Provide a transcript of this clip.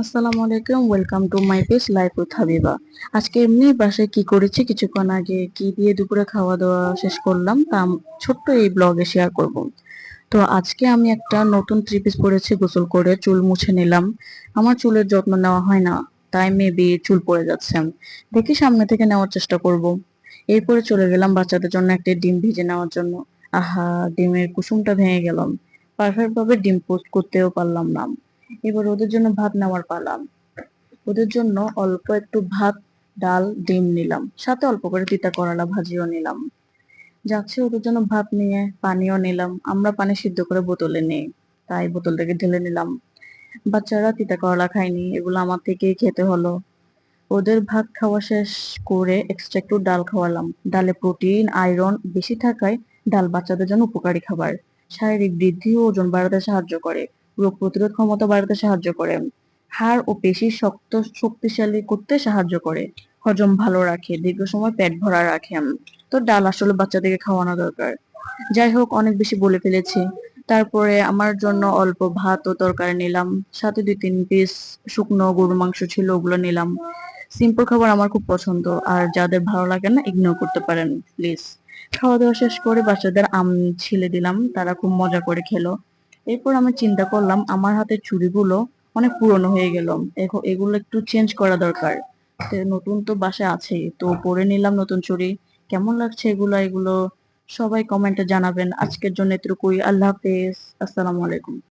আসসালামু আলাইকুম, welcome to my page life with Habiba. আজকে এমনি বাসায় কি করেছি, কিছুক্ষণ আগে কি দিয়ে দুপুরে খাওয়া দাওয়া শেষ করলাম তা ছোট্ট এই ব্লগে শেয়ার করব। তো আজকে আমি একটা নতুন থ্রি পিস পরেছি, গোসল করে চুল মুছে নিলাম। আমার চুলের যত্ন নেওয়া হয় না, তাই মেবি চুল পড়ে যাচ্ছে। দেখি সামনে থেকে নেওয়ার চেষ্টা করব। এরপরে চলে গেলাম বাচ্চাদের জন্য একটা ডিম ভেজে নেওয়ার জন্য। আহা, ডিমের কুসুমটা ভেঙে গেলাম, পারফেক্ট ভাবে ডিম পোস্ট করতেও পারলাম না। এবার ওদের জন্য ভাত নেওয়ার পালা। ওদের জন্য অল্প একটু ভাত, ডাল, ডিম নিলাম, সাথে অল্প করে তিতা করলা ভাজিও নিলাম। যাচ্ছে ওদের জন্য ভাত নিয়ে পানিও নিলাম। আমরা পানি সিদ্ধ করে বোতলে নিই, তাই বোতল থেকে ঢেলে নিলাম। বাচ্চারা তিতা করলা খায়নি, এগুলো আমার থেকেই খেতে হলো। ওদের ভাত খাওয়া শেষ করে এক্সট্রা একটু ডাল খাওয়ালাম। ডালে প্রোটিন আয়রন বেশি থাকায় ডাল বাচ্চাদের জন্য উপকারী খাবার। শারীরিক বৃদ্ধি ও ওজন বাড়াতে সাহায্য করে, রোগ প্রতিরোধ ক্ষমতা বাড়াতে সাহায্য করে, হাড় ও পেশি শক্তিশালী করতে সাহায্য করে, হজম ভালো রাখে, দীর্ঘ সময় পেট ভরা রাখে। তো ডাল আসলে বাচ্চাদেরকে খাওয়ানো দরকার। যাই হোক, অনেক বেশি বলে ফেলেছি। তারপরে আমার জন্য অল্প ভাত ও তরকারি নিলাম, সাথে 2-3 পিস শুকনো গরুর মাংস ছিল, ওগুলো নিলাম। সিম্পল খাবার আমার খুব পছন্দ, আর যাদের ভালো লাগে না ইগনোর করতে পারেন প্লিজ। খাওয়া দাওয়া শেষ করে বাচ্চাদের আম ছিলে দিলাম, তারা খুব মজা করে খেলো। এরপর আমি চিন্তা করলাম আমার হাতের চুড়িগুলো অনেক পুরনো হয়ে গেল, এখন এগুলো একটু চেঞ্জ করা দরকার। তো নতুন তো বাসায় আছেই, তো পরে নিলাম নতুন চুড়ি। কেমন লাগছে এগুলো সবাই কমেন্টে জানাবেন। আজকের জন্য এতটুকুই। আল্লাহ হাফেজ, আসসালামু আলাইকুম।